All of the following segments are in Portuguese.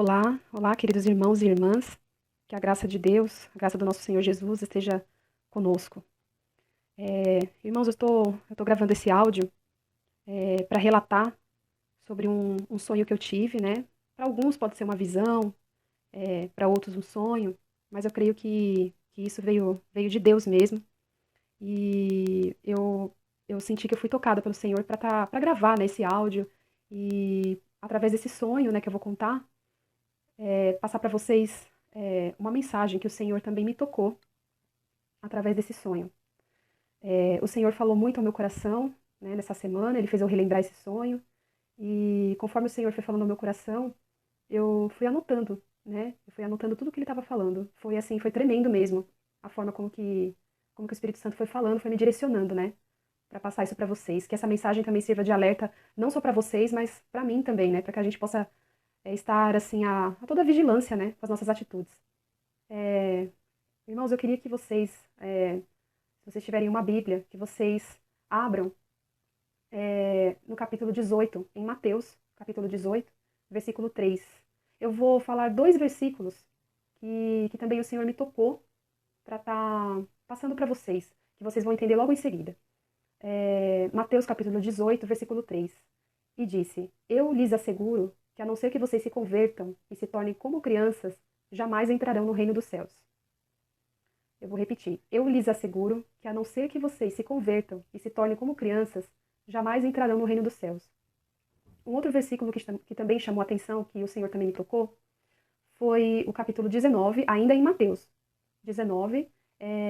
Olá, olá, queridos irmãos e irmãs. Que a graça de Deus, a graça do nosso Senhor Jesus esteja conosco. Irmãos, eu tô gravando esse áudio para relatar sobre um sonho que eu tive, né? Para alguns pode ser uma visão, para outros um sonho, mas eu creio que isso veio de Deus mesmo. E eu senti que eu fui tocada pelo Senhor para gravar, né, esse áudio e através desse sonho, né, que eu vou contar, passar para vocês uma mensagem que o Senhor também me tocou através desse sonho. O Senhor falou muito ao meu coração, né, nessa semana, ele fez eu relembrar esse sonho, e conforme o Senhor foi falando ao meu coração, eu fui anotando, né? Eu fui anotando tudo que ele estava falando. Foi assim, foi tremendo mesmo, a forma como que o Espírito Santo foi falando, foi me direcionando, né, para passar isso para vocês, que essa mensagem também sirva de alerta não só para vocês, mas para mim também, né, para que a gente possa estar assim a toda vigilância, né, com as nossas atitudes. Irmãos, eu queria que vocês, se vocês tiverem uma Bíblia, que vocês abram no capítulo 18, em Mateus, capítulo 18, versículo 3. Eu vou falar dois versículos que também o Senhor me tocou para estar passando para vocês, que vocês vão entender logo em seguida. Mateus capítulo 18, versículo 3. E disse: Eu lhes asseguro que, a não ser que vocês se convertam e se tornem como crianças, jamais entrarão no reino dos céus. Eu vou repetir. Eu lhes asseguro que, a não ser que vocês se convertam e se tornem como crianças, jamais entrarão no reino dos céus. Um outro versículo que também chamou a atenção, que o Senhor também me tocou, foi o capítulo 19, ainda em Mateus 19,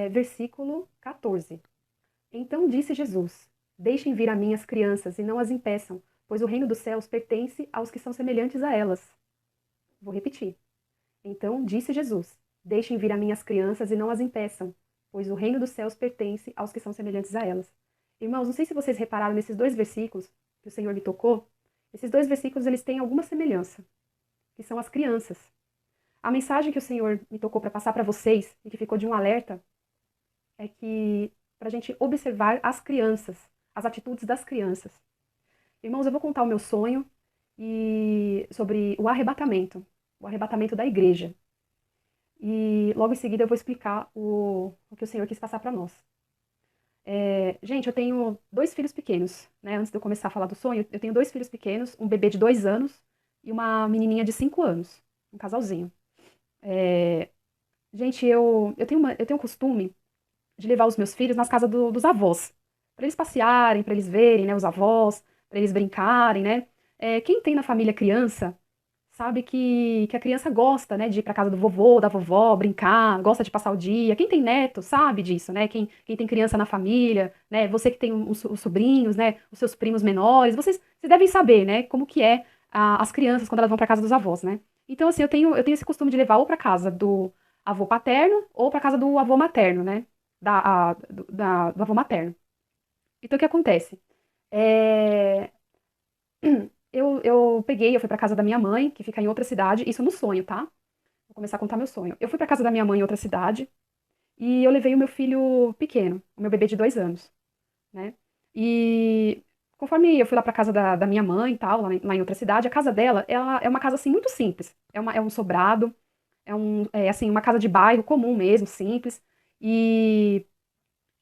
versículo 14. Então disse Jesus: Deixem vir a mim as crianças e não as impeçam, pois o reino dos céus pertence aos que são semelhantes a elas. Vou repetir. Então disse Jesus: Deixem vir a mim as crianças e não as impeçam, pois o reino dos céus pertence aos que são semelhantes a elas. Irmãos, não sei se vocês repararam nesses dois versículos que o Senhor me tocou. Esses dois versículos eles têm alguma semelhança, que são as crianças. A mensagem que o Senhor me tocou para passar para vocês e que ficou de um alerta é que para a gente observar as crianças, as atitudes das crianças. Irmãos, eu vou contar o meu sonho e sobre o arrebatamento da igreja. E logo em seguida eu vou explicar o que o Senhor quis passar para nós. Gente, eu tenho dois filhos pequenos, né? Antes de eu começar a falar do sonho, eu tenho dois filhos pequenos, um bebê de 2 anos e uma menininha de 5 anos, um casalzinho. Gente, eu tenho o costume de levar os meus filhos nas casas dos avós, para eles passearem, para eles verem, né, os avós, para eles brincarem, né? Quem tem na família criança sabe que a criança gosta, né, de ir para casa do vovô, da vovó, brincar, gosta de passar o dia. Quem tem neto sabe disso, né? Quem tem criança na família, né? Você que tem os sobrinhos, né? Os seus primos menores, vocês devem saber, né? Como que é as crianças quando elas vão para casa dos avós, né? Então, assim, eu tenho esse costume de levar ou para casa do avô paterno ou para casa do avô materno, né? Do avô materno. Então, o que acontece? É, eu fui pra casa da minha mãe, que fica em outra cidade, isso no sonho, tá? Vou começar a contar meu sonho. Eu fui pra casa da minha mãe em outra cidade e eu levei o meu filho pequeno, o meu bebê de 2 anos, né? E conforme eu fui lá pra casa da minha mãe e tal, lá em outra cidade, a casa dela, ela é uma casa assim muito simples. É um sobrado, assim, uma casa de bairro comum mesmo, simples. E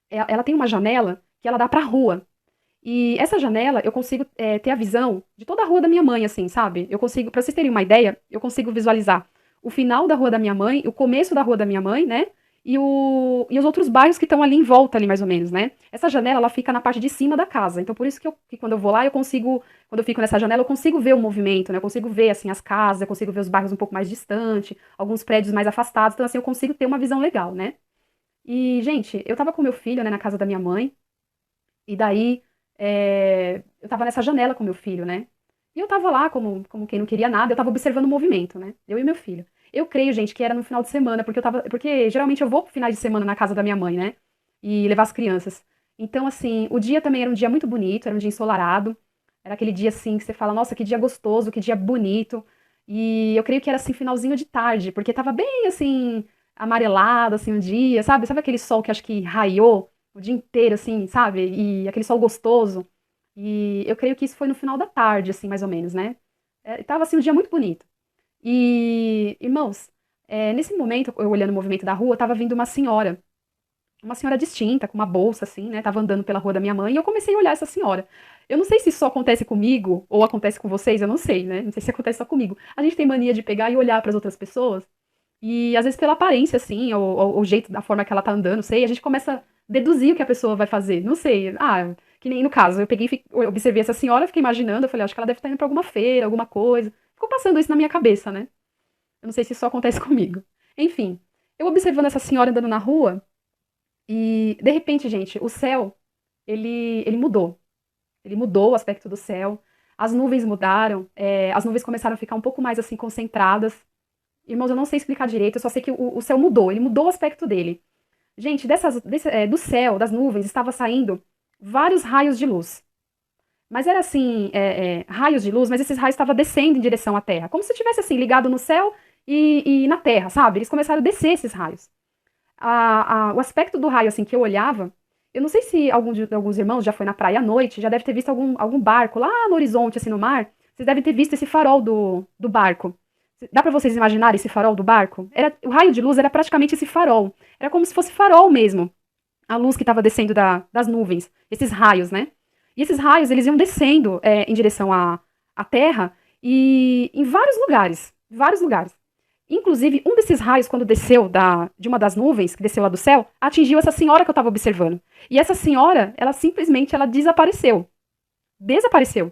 ela tem uma janela que ela dá pra rua. E essa janela, eu consigo ter a visão de toda a rua da minha mãe, assim, sabe? Eu consigo, pra vocês terem uma ideia, eu consigo visualizar o final da rua da minha mãe, o começo da rua da minha mãe, né? E os outros bairros que estão ali em volta, ali mais ou menos, né? Essa janela, ela fica na parte de cima da casa. Então, por isso que quando eu vou lá, eu consigo, quando eu fico nessa janela, eu consigo ver o movimento, né? Eu consigo ver, assim, as casas, eu consigo ver os bairros um pouco mais distante, alguns prédios mais afastados. Então, assim, eu consigo ter uma visão legal, né? E, gente, eu tava com meu filho, né, na casa da minha mãe, e daí eu tava nessa janela com meu filho, né? E eu tava lá como quem não queria nada, eu tava observando o movimento, né? Eu e meu filho. Eu creio, gente, que era no final de semana, porque geralmente eu vou pro final de semana na casa da minha mãe, né? E levar as crianças. Então, assim, o dia também era um dia muito bonito, era um dia ensolarado. Era aquele dia, assim, que você fala, nossa, que dia gostoso, que dia bonito. E eu creio que era, assim, finalzinho de tarde, porque tava bem, assim, amarelado, assim, o dia, sabe? Sabe aquele sol que acho que raiou o dia inteiro, assim, sabe? E aquele sol gostoso. E eu creio que isso foi no final da tarde, assim, mais ou menos, né? Tava, assim, um dia muito bonito. E, irmãos, nesse momento, eu olhando o movimento da rua, tava vindo uma senhora distinta, com uma bolsa assim, né? Tava andando pela rua da minha mãe e eu comecei a olhar essa senhora. Eu não sei se isso só acontece comigo ou acontece com vocês, eu não sei, né? Não sei se acontece só comigo. A gente tem mania de pegar e olhar para as outras pessoas e às vezes pela aparência assim, ou o jeito da forma que ela tá andando, sei, a gente começa a deduzir o que a pessoa vai fazer. Não sei. Ah, que nem no caso, eu peguei, eu observei essa senhora, fiquei imaginando, eu falei, acho que ela deve estar indo para alguma feira, alguma coisa. Ficou passando isso na minha cabeça, né? Eu não sei se isso só acontece comigo. Enfim, eu observando essa senhora andando na rua e de repente, gente, o céu ele mudou. Ele mudou o aspecto do céu. As nuvens mudaram. As nuvens começaram a ficar um pouco mais assim concentradas. Irmãos, eu não sei explicar direito. Eu só sei que o céu mudou. Ele mudou o aspecto dele. Gente, do céu, das nuvens, estava saindo vários raios de luz. Mas era assim, raios de luz, mas esses raios estavam descendo em direção à Terra. Como se tivesse assim, ligado no céu e na Terra, sabe? Eles começaram a descer esses raios. O aspecto do raio, assim, que eu olhava, eu não sei se alguns irmãos já foi na praia à noite, já deve ter visto algum barco lá no horizonte, assim, no mar. Vocês devem ter visto esse farol do barco. Dá pra vocês imaginarem esse farol do barco? O raio de luz era praticamente esse farol. Era como se fosse farol mesmo. A luz que estava descendo das nuvens. Esses raios, né? E esses raios, eles iam descendo em direção à Terra e em vários lugares. Vários lugares. Inclusive, um desses raios, quando desceu de uma das nuvens, que desceu lá do céu, atingiu essa senhora que eu estava observando. E essa senhora, ela simplesmente ela desapareceu. Desapareceu.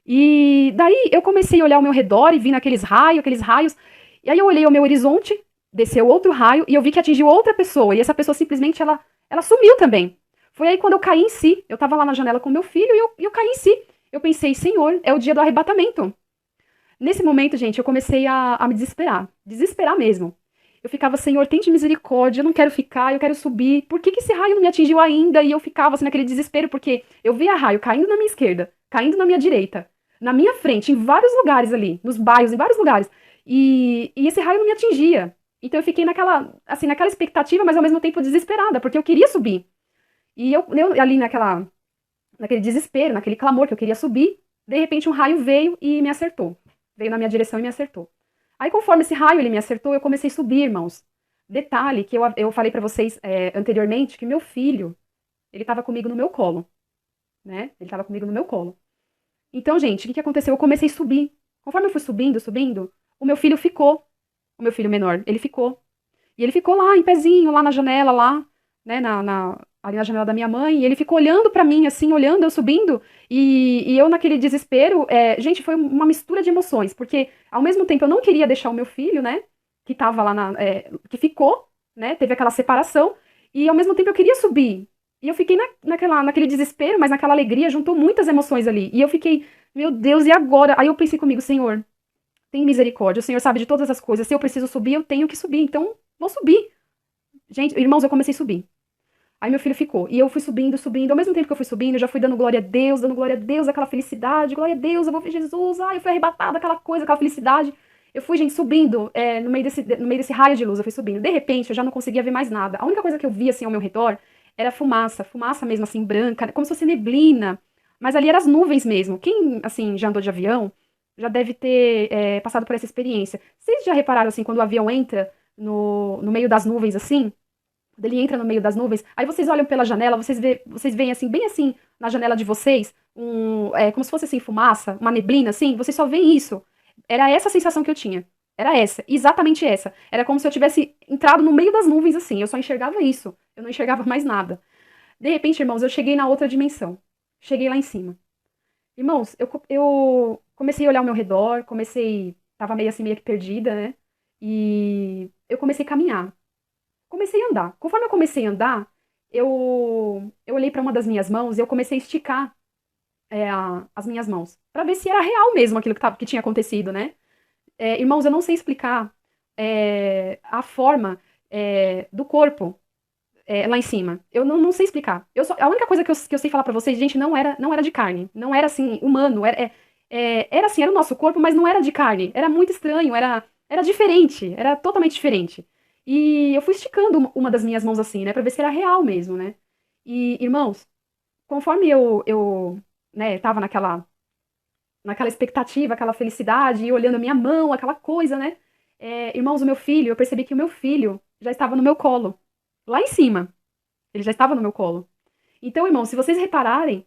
E daí eu comecei a olhar ao meu redor e vi naqueles raios, aqueles raios. E aí eu olhei ao meu horizonte, desceu outro raio e eu vi que atingiu outra pessoa. E essa pessoa simplesmente ela sumiu também. Foi aí quando eu caí em si. Eu estava lá na janela com meu filho e eu caí em si. Eu pensei, Senhor, é o dia do arrebatamento. Nesse momento, gente, eu comecei a me desesperar. Desesperar mesmo. Eu ficava, Senhor, tem de misericórdia, eu não quero ficar, eu quero subir. Por que esse raio não me atingiu ainda? E eu ficava assim naquele desespero, porque eu via raio caindo na minha esquerda, caindo na minha direita, na minha frente, em vários lugares ali, nos bairros, em vários lugares. E esse raio não me atingia. Então eu fiquei naquela expectativa, mas ao mesmo tempo desesperada, porque eu queria subir. E eu ali naquele desespero, naquele clamor que eu queria subir, de repente um raio veio e me acertou. Veio na minha direção e me acertou. Aí, conforme esse raio ele me acertou, eu comecei a subir, irmãos. Detalhe que eu falei pra vocês anteriormente que meu filho, ele estava comigo no meu colo, né? Ele estava comigo no meu colo. Então, gente, o que aconteceu? Eu comecei a subir. Conforme eu fui subindo, subindo, o meu filho ficou. O meu filho menor, ele ficou. E ele ficou lá, em pezinho, lá na janela, lá, né, ali na janela da minha mãe, e ele ficou olhando pra mim, assim, olhando, eu subindo, e eu naquele desespero, gente, foi uma mistura de emoções, porque ao mesmo tempo eu não queria deixar o meu filho, né, que tava lá, que ficou, né, teve aquela separação, e ao mesmo tempo eu queria subir. E eu fiquei naquele desespero, mas naquela alegria, juntou muitas emoções ali. E eu fiquei, meu Deus, e agora? Aí eu pensei comigo, Senhor, tem misericórdia, o Senhor sabe de todas as coisas, se eu preciso subir, eu tenho que subir, então vou subir. Gente, irmãos, eu comecei a subir. Aí meu filho ficou. E eu fui subindo, subindo. Ao mesmo tempo que eu fui subindo, eu já fui dando glória a Deus, aquela felicidade. Glória a Deus, eu vou ver Jesus. Ai, eu fui arrebatada, aquela coisa, aquela felicidade. Eu fui, gente, subindo no meio desse raio de luz. Eu fui subindo. De repente, eu já não conseguia ver mais nada. A única coisa que eu via, assim, ao meu redor era fumaça. Fumaça mesmo, assim, branca, como se fosse neblina. Mas ali eram as nuvens mesmo. Quem, assim, já andou de avião, já deve ter passado por essa experiência. Vocês já repararam, assim, quando o avião entra no meio das nuvens, assim? Quando ele entra no meio das nuvens, aí vocês olham pela janela, vocês veem assim, bem assim, na janela de vocês, como se fosse assim, fumaça, uma neblina, assim, vocês só veem isso. Era essa a sensação que eu tinha. Era essa, exatamente essa. Era como se eu tivesse entrado no meio das nuvens, assim, eu só enxergava isso. Eu não enxergava mais nada. De repente, irmãos, eu cheguei na outra dimensão. Cheguei lá em cima. Irmãos, eu comecei a olhar ao meu redor, tava meio assim, meio que perdida, né? E eu comecei a caminhar. Comecei a andar. Conforme eu comecei a andar, eu olhei para uma das minhas mãos e eu comecei a esticar as minhas mãos, para ver se era real mesmo aquilo que tinha acontecido, né? Irmãos, eu não sei explicar a forma do corpo lá em cima. Eu não sei explicar. A única coisa que eu sei falar para vocês, gente, não era de carne. Não era assim, humano. Era assim, era o nosso corpo, mas não era de carne. Era muito estranho, era diferente, era totalmente diferente. E eu fui esticando uma das minhas mãos assim, né, pra ver se era real mesmo, né? E, irmãos, conforme eu né, tava naquela expectativa, aquela felicidade, e olhando a minha mão, aquela coisa, né? Irmãos, o meu filho, eu percebi que o meu filho já estava no meu colo, lá em cima. Ele já estava no meu colo. Então, irmãos, se vocês repararem,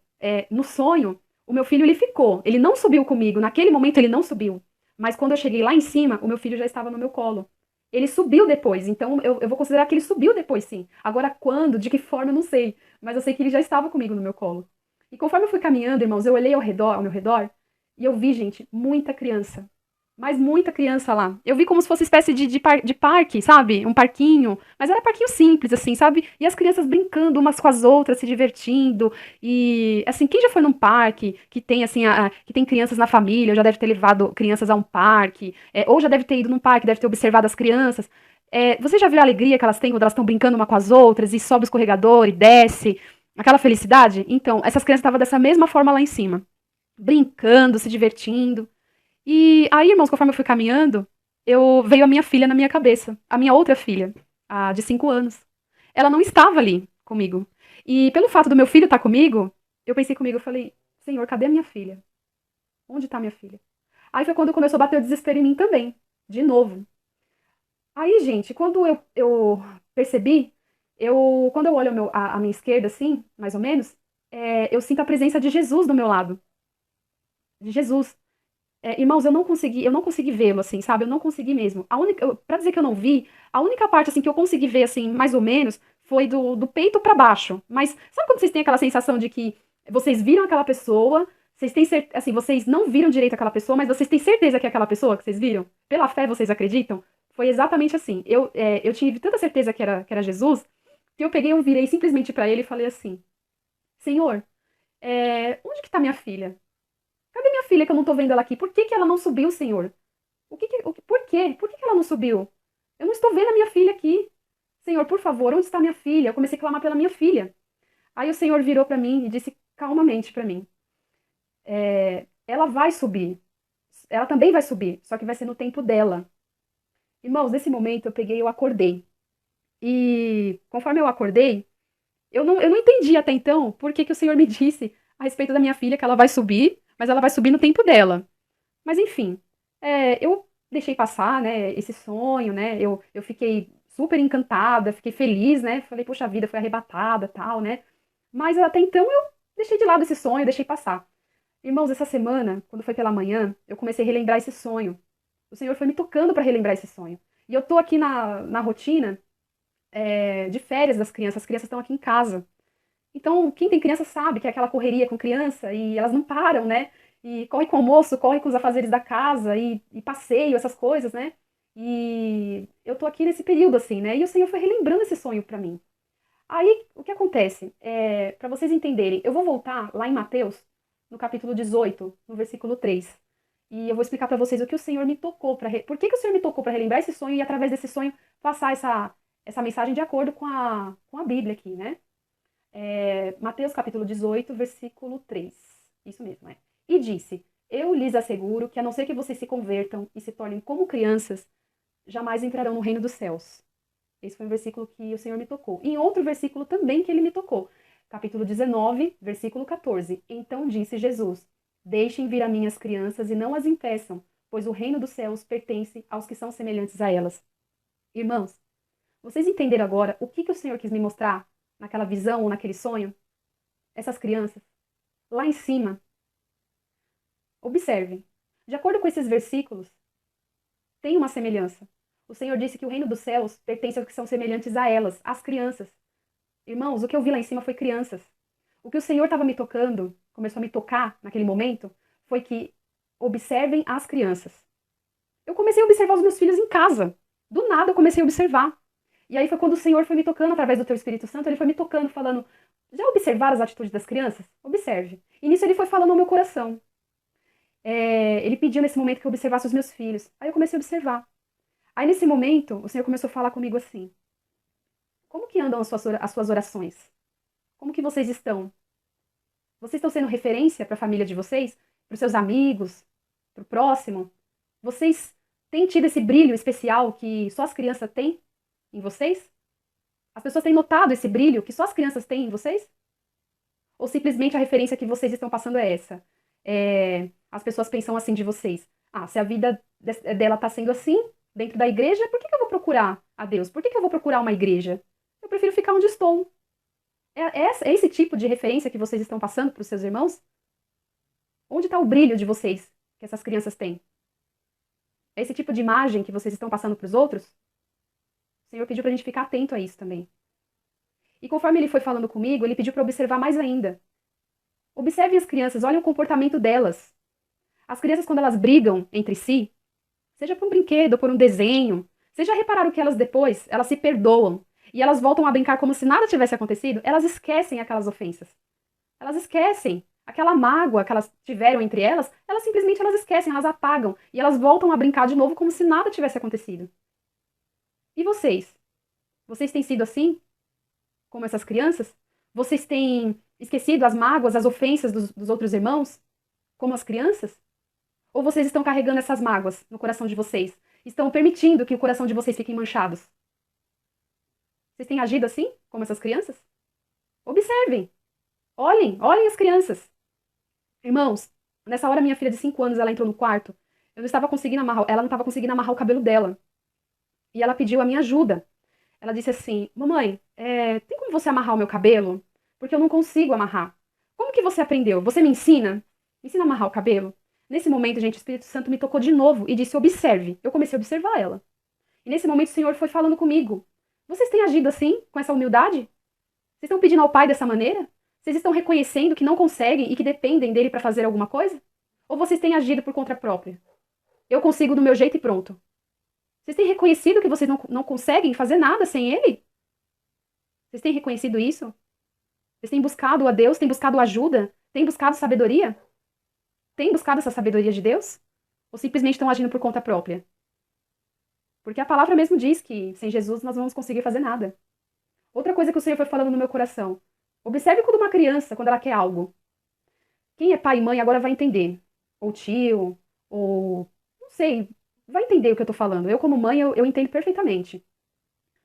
no sonho, o meu filho ele ficou. Ele não subiu comigo. Naquele momento ele não subiu. Mas quando eu cheguei lá em cima, o meu filho já estava no meu colo. Ele subiu depois. Então eu vou considerar que ele subiu depois, sim. Agora, quando, de que forma, eu não sei. Mas eu sei que ele já estava comigo no meu colo. E conforme eu fui caminhando, irmãos, eu olhei ao meu redor, e eu vi, gente, muita criança. Mas muita criança lá. Eu vi como se fosse espécie de parque, sabe? Um parquinho. Mas era parquinho simples, assim, sabe? E as crianças brincando umas com as outras, se divertindo. E, assim, quem já foi num parque que tem, assim, que tem crianças na família, já deve ter levado crianças a um parque, ou já deve ter ido num parque, deve ter observado as crianças. Você já viu a alegria que elas têm quando elas estão brincando uma com as outras, e sobe o escorregador e desce? Aquela felicidade? Então, essas crianças estavam dessa mesma forma lá em cima. Brincando, se divertindo. E aí, irmãos, conforme eu fui caminhando, veio a minha filha na minha cabeça. A minha outra filha, a de 5 anos. Ela não estava ali comigo. E pelo fato do meu filho estar comigo, eu pensei comigo, eu falei, Senhor, cadê a minha filha? Onde está minha filha? Aí foi quando começou a bater o desespero em mim também. De novo. Aí, gente, quando eu percebi, quando eu olho a minha esquerda, assim, mais ou menos, eu sinto a presença de Jesus do meu lado. De Jesus. Irmãos, eu não consegui vê-lo, assim, sabe? Eu não consegui mesmo. Pra dizer que eu não vi, a única parte, assim, que eu consegui ver, assim, mais ou menos, foi do peito pra baixo. Mas sabe quando vocês têm aquela sensação de que vocês viram aquela pessoa, vocês têm assim, vocês não viram direito aquela pessoa, mas vocês têm certeza que é aquela pessoa que vocês viram? Pela fé, vocês acreditam? Foi exatamente assim. Eu tive tanta certeza que era Jesus, que eu peguei, eu virei simplesmente pra ele e falei assim, Senhor, onde que tá minha filha? Cadê minha filha que eu não tô vendo ela aqui? Por que que ela não subiu, Senhor? Por quê? Por que que ela não subiu? Eu não estou vendo a minha filha aqui. Senhor, por favor, onde está minha filha? Eu comecei a clamar pela minha filha. Aí o Senhor virou para mim e disse calmamente para mim: ela vai subir. Ela também vai subir, só que vai ser no tempo dela. Irmãos, nesse momento eu peguei, eu acordei. E conforme eu acordei, eu não entendi até então por que que o Senhor me disse a respeito da minha filha que ela vai subir, mas ela vai subir no tempo dela. Mas enfim, eu deixei passar, né, esse sonho, né? Eu fiquei super encantada, fiquei feliz, né? Falei, poxa vida, fui arrebatada, tal, né? Mas até então eu deixei de lado esse sonho, deixei passar. Irmãos, essa semana, quando foi pela manhã, eu comecei a relembrar esse sonho. O Senhor foi me tocando para relembrar esse sonho. E eu tô aqui na rotina, de férias das crianças. As crianças estão aqui em casa. Então, quem tem criança sabe que é aquela correria com criança e elas não param, né? E corre com o almoço, corre com os afazeres da casa e passeio, essas coisas, né? E eu tô aqui nesse período assim, né? E o Senhor foi relembrando esse sonho pra mim. Aí, o que acontece? Para vocês entenderem, eu vou voltar lá em Mateus, no capítulo 18, no versículo 3. E eu vou explicar pra vocês o que o Senhor me tocou para por que que o Senhor me tocou para relembrar esse sonho e através desse sonho passar essa mensagem de acordo com a Bíblia aqui, né? Mateus capítulo 18, versículo 3. Isso mesmo, é. E disse: Eu lhes asseguro que, a não ser que vocês se convertam e se tornem como crianças, jamais entrarão no reino dos céus. Esse foi um versículo que o Senhor me tocou. E em outro versículo também que ele me tocou. Capítulo 19, versículo 14. Então disse Jesus: Deixem vir a mim as crianças e não as impeçam, pois o reino dos céus pertence aos que são semelhantes a elas. Irmãos, vocês entenderam agora o que o Senhor quis me mostrar naquela visão ou naquele sonho? Essas crianças, lá em cima, observem. De acordo com esses versículos, tem uma semelhança. O Senhor disse que o reino dos céus pertence aos que são semelhantes a elas, às crianças. Irmãos, o que eu vi lá em cima foi crianças. O que o Senhor estava me tocando, começou a me tocar naquele momento, foi que observem as crianças. Eu comecei a observar os meus filhos em casa. Do nada eu comecei a observar. E aí foi quando o Senhor foi me tocando através do teu Espírito Santo, ele foi me tocando, falando: já observaram as atitudes das crianças? Observe. E nisso ele foi falando ao meu coração. Ele pediu nesse momento que eu observasse os meus filhos. Aí eu comecei a observar. Aí nesse momento, o Senhor começou a falar comigo assim: como que andam as suas orações? Como que vocês estão? Vocês estão sendo referência para a família de vocês? Para os seus amigos? Para o próximo? Vocês têm tido esse brilho especial que só as crianças têm em vocês? As pessoas têm notado esse brilho que só as crianças têm em vocês? Ou simplesmente a referência que vocês estão passando é essa? As pessoas pensam assim de vocês. Ah, se a vida dela está sendo assim, dentro da igreja, por que eu vou procurar a Deus? Por que eu vou procurar uma igreja? Eu prefiro ficar onde estou. É esse tipo de referência que vocês estão passando para os seus irmãos? Onde está o brilho de vocês que essas crianças têm? É esse tipo de imagem que vocês estão passando para os outros? O Senhor pediu para a gente ficar atento a isso também. E conforme ele foi falando comigo, ele pediu para observar mais ainda. Observe as crianças, olhem o comportamento delas. As crianças, quando elas brigam entre si, seja por um brinquedo ou por um desenho, vocês já repararam que elas depois, elas se perdoam e elas voltam a brincar como se nada tivesse acontecido? Elas esquecem aquelas ofensas. Elas esquecem. Aquela mágoa que elas tiveram entre elas, elas simplesmente elas esquecem, elas apagam e elas voltam a brincar de novo como se nada tivesse acontecido. E vocês? Vocês têm sido assim? Como essas crianças? Vocês têm esquecido as mágoas, as ofensas dos outros irmãos? Como as crianças? Ou vocês estão carregando essas mágoas no coração de vocês? Estão permitindo que o coração de vocês fiquem manchados? Vocês têm agido assim, como essas crianças? Observem. Olhem as crianças. Irmãos, nessa hora minha filha de 5 anos, ela entrou no quarto. Eu não estava conseguindo amarrar, ela não estava conseguindo amarrar o cabelo dela. E ela pediu a minha ajuda. Ela disse assim: Mamãe, tem como você amarrar o meu cabelo? Porque eu não consigo amarrar. Como que você aprendeu? Você me ensina? Me ensina a amarrar o cabelo? Nesse momento, gente, o Espírito Santo me tocou de novo e disse: observe. Eu comecei a observar ela. E nesse momento o Senhor foi falando comigo. Vocês têm agido assim, com essa humildade? Vocês estão pedindo ao Pai dessa maneira? Vocês estão reconhecendo que não conseguem e que dependem dele para fazer alguma coisa? Ou vocês têm agido por conta própria? Eu consigo do meu jeito e pronto. Vocês têm reconhecido que vocês não conseguem fazer nada sem ele? Vocês têm reconhecido isso? Vocês têm buscado a Deus? Têm buscado ajuda? Têm buscado sabedoria? Têm buscado essa sabedoria de Deus? Ou simplesmente estão agindo por conta própria? Porque a palavra mesmo diz que sem Jesus nós não vamos conseguir fazer nada. Outra coisa que o Senhor foi falando no meu coração. Observe quando uma criança, quando ela quer algo. Quem é pai e mãe agora vai entender. Ou tio, ou... não sei, vai entender o que eu tô falando. Eu, como mãe, eu entendo perfeitamente.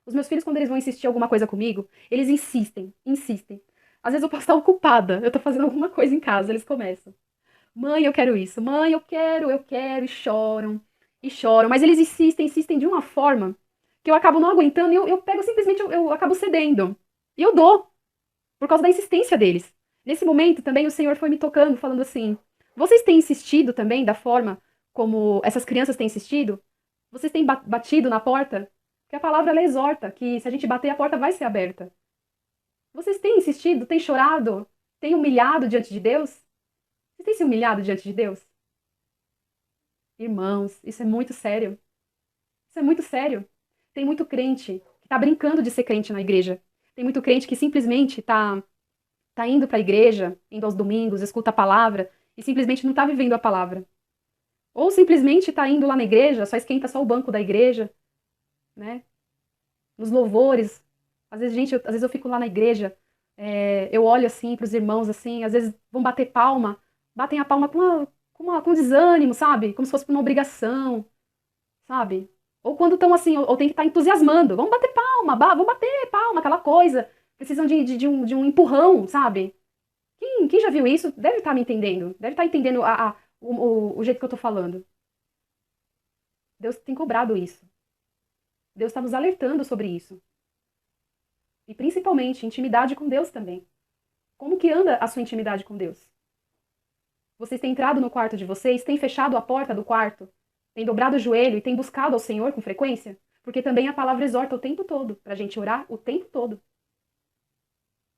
Os meus filhos, quando eles vão insistir em alguma coisa comigo, eles insistem, insistem. Às vezes eu posso estar ocupada, eu tô fazendo alguma coisa em casa, eles começam. Mãe, eu quero isso. Mãe, eu quero, e choram, e choram. Mas eles insistem, insistem de uma forma que eu acabo não aguentando e eu pego simplesmente, eu acabo cedendo. E eu dou, por causa da insistência deles. Nesse momento também o Senhor foi me tocando, falando assim: vocês têm insistido também da forma como essas crianças têm insistido? Vocês têm batido na porta? Porque a palavra ela exorta que se a gente bater, a porta vai ser aberta. Vocês têm insistido, têm chorado, têm humilhado diante de Deus? Vocês têm se humilhado diante de Deus? Irmãos, isso é muito sério. Isso é muito sério. Tem muito crente que tá brincando de ser crente na igreja. Tem muito crente que simplesmente tá indo para a igreja, indo aos domingos, escuta a palavra e simplesmente não tá vivendo a palavra. Ou simplesmente tá indo lá na igreja, só esquenta só o banco da igreja, né? Nos louvores. Às vezes, gente, às vezes eu fico lá na igreja, eu olho assim para os irmãos, assim, às vezes vão bater palma, batem a palma com desânimo, sabe? Como se fosse uma obrigação, sabe? Ou quando estão assim, ou tem que estar entusiasmando. Vamos bater palma, vamos bater palma, aquela coisa. Precisam de um empurrão, sabe? Quem já viu isso deve estar me entendendo. Deve estar entendendo o jeito que eu tô falando. Deus tem cobrado isso. Deus está nos alertando sobre isso. E principalmente, intimidade com Deus também. Como que anda a sua intimidade com Deus? Vocês têm entrado no quarto de vocês, têm fechado a porta do quarto, têm dobrado o joelho e têm buscado ao Senhor com frequência? Porque também a palavra exorta o tempo todo, para a gente orar o tempo todo.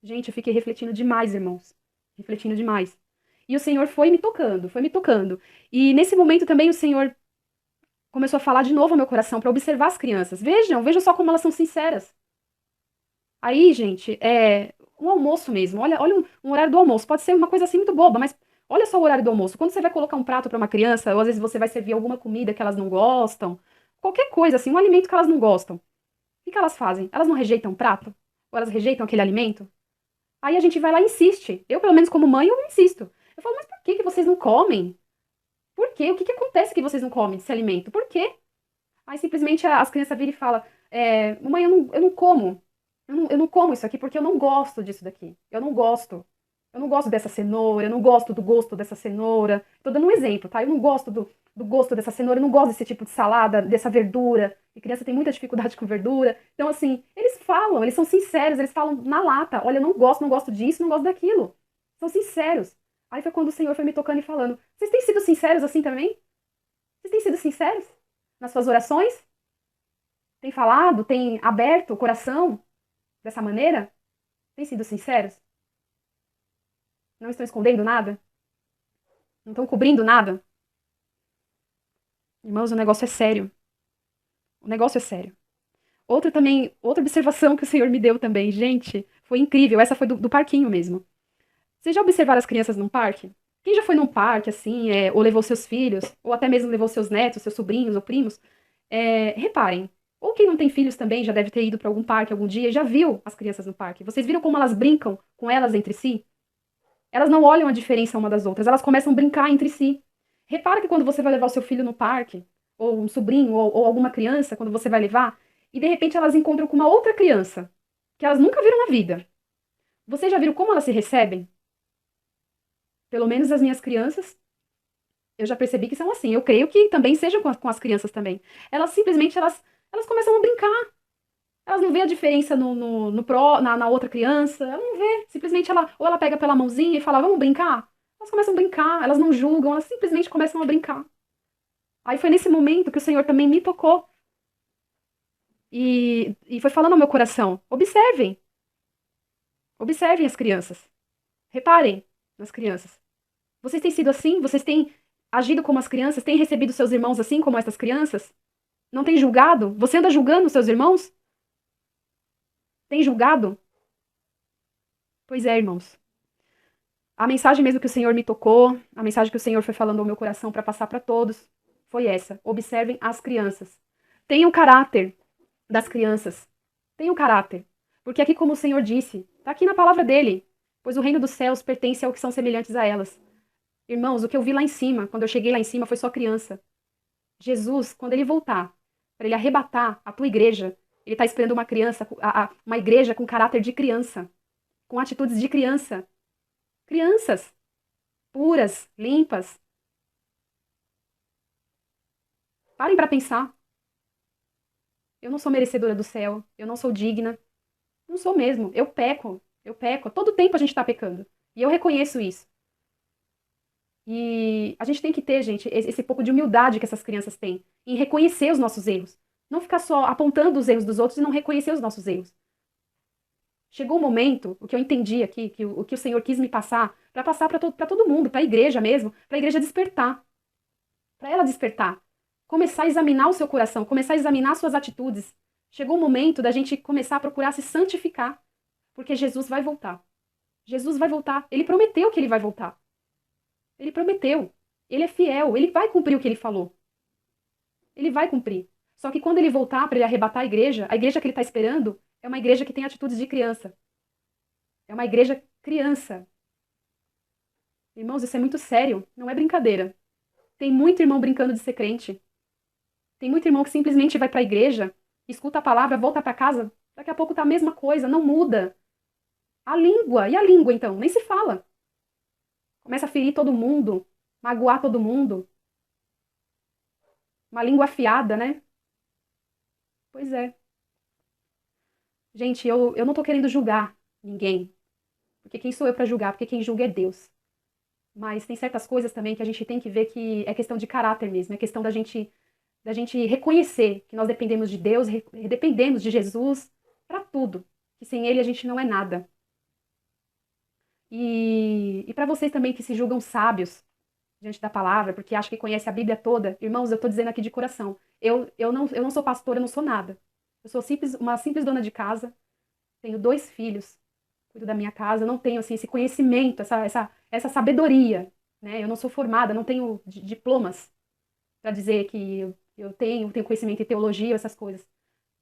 Gente, eu fiquei refletindo demais, irmãos. Refletindo demais. E o Senhor foi me tocando, foi me tocando. E nesse momento também o Senhor começou a falar de novo ao meu coração para observar as crianças. Vejam só como elas são sinceras. Aí, gente, um almoço mesmo. Olha um horário do almoço. Pode ser uma coisa assim muito boba, mas olha só o horário do almoço. Quando você vai colocar um prato para uma criança, ou às vezes você vai servir alguma comida que elas não gostam, qualquer coisa assim, um alimento que elas não gostam. O que elas fazem? Elas não rejeitam o prato? Ou elas rejeitam aquele alimento? Aí a gente vai lá e insiste. Eu, pelo menos como mãe, eu insisto. Eu falo, mas por que vocês não comem? Por quê? O que acontece que vocês não comem esse alimento? Por quê? Aí simplesmente as crianças viram e falam, mamãe, eu não como. Eu não como isso aqui porque eu não gosto disso daqui. Eu não gosto. Eu não gosto dessa cenoura, eu não gosto do gosto dessa cenoura. Tô dando um exemplo, tá? Eu não gosto do gosto dessa cenoura, eu não gosto desse tipo de salada, dessa verdura. E criança tem muita dificuldade com verdura. Então, assim, eles falam, eles são sinceros, eles falam na lata. Olha, eu não gosto disso, não gosto daquilo. São sinceros. Aí foi quando o Senhor foi me tocando e falando: vocês têm sido sinceros assim também? Vocês têm sido sinceros nas suas orações? Têm falado? Têm aberto o coração dessa maneira? Têm sido sinceros? Não estão escondendo nada? Não estão cobrindo nada? Irmãos, o negócio é sério. O negócio é sério. Outra observação que o Senhor me deu também, gente, foi incrível. Essa foi do parquinho mesmo. Vocês já observaram as crianças num parque? Quem já foi num parque, assim, ou levou seus filhos, ou até mesmo levou seus netos, seus sobrinhos ou primos? Reparem, ou quem não tem filhos também já deve ter ido para algum parque algum dia e já viu as crianças no parque. Vocês viram como elas brincam com elas entre si? Elas não olham a diferença uma das outras, elas começam a brincar entre si. Repara que quando você vai levar o seu filho no parque, ou um sobrinho, ou alguma criança, quando você vai levar, e de repente elas encontram com uma outra criança, que elas nunca viram na vida. Vocês já viram como elas se recebem? Pelo menos as minhas crianças, eu já percebi que são assim. Eu creio que também sejam com as crianças também. Elas simplesmente, elas começam a brincar. Elas não vê a diferença na outra criança. Ela não vê. Simplesmente ou ela pega pela mãozinha e fala, vamos brincar? Elas começam a brincar, elas não julgam, elas simplesmente começam a brincar. Aí foi nesse momento que o Senhor também me tocou. E foi falando ao meu coração: observem. Observem as crianças. Reparem nas crianças. Vocês têm sido assim? Vocês têm agido como as crianças? Têm recebido seus irmãos assim como essas crianças? Não tem julgado? Você anda julgando os seus irmãos? Tem julgado? Pois é, irmãos. A mensagem mesmo que o Senhor me tocou, a mensagem que o Senhor foi falando ao meu coração para passar para todos, foi essa. Observem as crianças. Tenham caráter das crianças. Tenham caráter. Porque aqui, como o Senhor disse, está aqui na palavra dele, pois o reino dos céus pertence ao que são semelhantes a elas. Irmãos, o que eu vi lá em cima, quando eu cheguei lá em cima, foi só criança. Jesus, quando ele voltar, para ele arrebatar a tua igreja, ele está esperando uma criança, uma igreja com caráter de criança, com atitudes de criança. Crianças puras, limpas. Parem para pensar. Eu não sou merecedora do céu, eu não sou digna. Não sou mesmo. Eu peco. Eu peco. Todo tempo a gente está pecando. E eu reconheço isso. E a gente tem que ter, gente, esse pouco de humildade que essas crianças têm em reconhecer os nossos erros. Não ficar só apontando os erros dos outros e não reconhecer os nossos erros. Chegou o momento, o que eu entendi aqui, o que o Senhor quis me passar, para passar para todo mundo, para a igreja mesmo, para a igreja despertar. Para ela despertar. Começar a examinar o seu coração, começar a examinar suas atitudes. Chegou o momento da gente começar a procurar se santificar, porque Jesus vai voltar. Jesus vai voltar. Ele prometeu que ele vai voltar. Ele prometeu. Ele é fiel. Ele vai cumprir o que ele falou. Ele vai cumprir. Só que quando ele voltar para ele arrebatar a igreja que ele está esperando é uma igreja que tem atitudes de criança. É uma igreja criança. Irmãos, isso é muito sério. Não é brincadeira. Tem muito irmão brincando de ser crente. Tem muito irmão que simplesmente vai para a igreja, escuta a palavra, volta para casa. Daqui a pouco tá a mesma coisa, não muda. A língua. E a língua, então? Nem se fala. Começa a ferir todo mundo, magoar todo mundo. Uma língua afiada, né? Pois é. Gente, eu não tô querendo julgar ninguém. Porque quem sou eu para julgar? Porque quem julga é Deus. Mas tem certas coisas também que a gente tem que ver que é questão de caráter mesmo. É questão da gente reconhecer que nós dependemos de Deus, dependemos de Jesus para tudo. Que sem Ele a gente não é nada. E para vocês também que se julgam sábios diante da palavra, porque acham que conhecem a Bíblia toda, irmãos, eu estou dizendo aqui de coração. Eu não sou pastora, eu não sou nada. Eu sou uma simples dona de casa, tenho 2 filhos, cuido da minha casa, não tenho assim, esse conhecimento, essa sabedoria. Né? Eu não sou formada, não tenho diplomas para dizer que eu tenho conhecimento em teologia, essas coisas.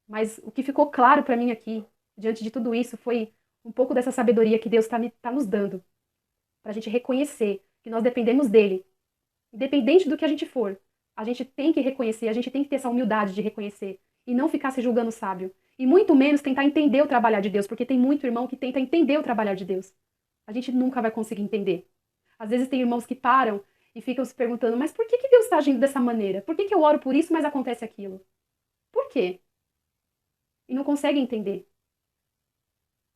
Mas o que ficou claro para mim aqui, diante de tudo isso, foi um pouco dessa sabedoria que Deus tá nos dando, para a gente reconhecer que nós dependemos dele. Independente do que a gente for, a gente tem que reconhecer, a gente tem que ter essa humildade de reconhecer e não ficar se julgando sábio. E muito menos tentar entender o trabalhar de Deus, porque tem muito irmão que tenta entender o trabalhar de Deus. A gente nunca vai conseguir entender. Às vezes tem irmãos que param e ficam se perguntando, mas por que que Deus está agindo dessa maneira? Por que que eu oro por isso, mas acontece aquilo? Por quê? E não conseguem entender.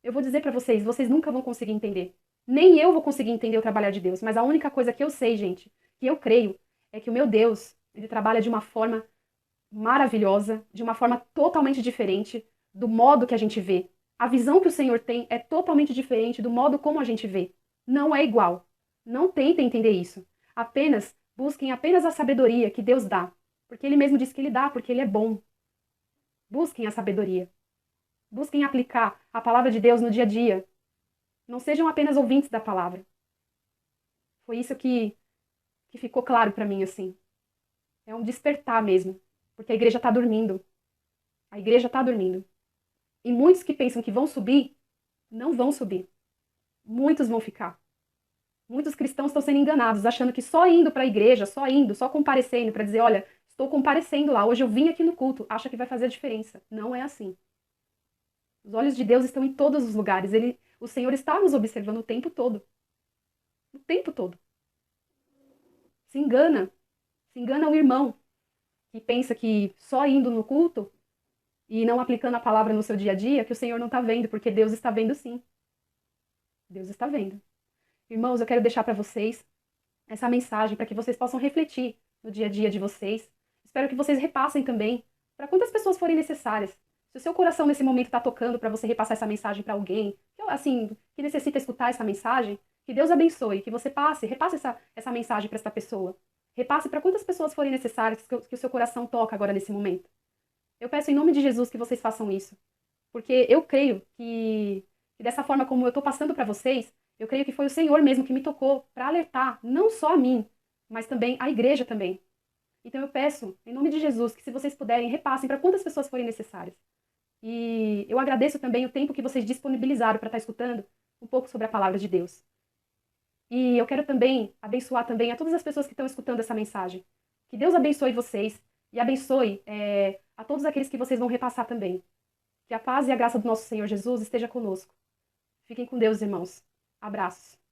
Eu vou dizer para vocês, vocês nunca vão conseguir entender. Nem eu vou conseguir entender o trabalhar de Deus, mas a única coisa que eu sei, gente, que eu creio, é que o meu Deus, ele trabalha de uma forma maravilhosa, de uma forma totalmente diferente do modo que a gente vê. A visão que o Senhor tem é totalmente diferente do modo como a gente vê. Não é igual. Não tentem entender isso. Apenas busquem apenas a sabedoria que Deus dá, porque ele mesmo diz que ele dá, porque ele é bom. Busquem a sabedoria. Busquem aplicar a palavra de Deus no dia a dia. Não sejam apenas ouvintes da palavra. Foi isso que ficou claro para mim, assim. É um despertar mesmo, porque a igreja está dormindo. A igreja está dormindo. E muitos que pensam que vão subir, não vão subir. Muitos vão ficar. Muitos cristãos estão sendo enganados, achando que só indo para a igreja, só indo, só comparecendo para dizer, olha, estou comparecendo lá, hoje eu vim aqui no culto, acha que vai fazer a diferença. Não é assim. Os olhos de Deus estão em todos os lugares. O Senhor está nos observando o tempo todo. O tempo todo. Se engana. Se engana o irmão que pensa que só indo no culto e não aplicando a palavra no seu dia a dia, que o Senhor não está vendo, porque Deus está vendo sim. Deus está vendo. Irmãos, eu quero deixar para vocês essa mensagem para que vocês possam refletir no dia a dia de vocês. Espero que vocês repassem também para quantas pessoas forem necessárias. Se o seu coração nesse momento está tocando para você repassar essa mensagem para alguém, assim, que necessita escutar essa mensagem, que Deus abençoe, que você repasse essa mensagem para essa pessoa. Repasse para quantas pessoas forem necessárias que o seu coração toca agora nesse momento. Eu peço em nome de Jesus que vocês façam isso. Porque eu creio que dessa forma como eu estou passando para vocês, eu creio que foi o Senhor mesmo que me tocou para alertar não só a mim, mas também a igreja também. Então eu peço, em nome de Jesus, que se vocês puderem, repassem para quantas pessoas forem necessárias. E eu agradeço também o tempo que vocês disponibilizaram para estar escutando um pouco sobre a palavra de Deus. E eu quero também abençoar também a todas as pessoas que estão escutando essa mensagem. Que Deus abençoe vocês e abençoe a todos aqueles que vocês vão repassar também. Que a paz e a graça do nosso Senhor Jesus esteja conosco. Fiquem com Deus, irmãos. Abraços.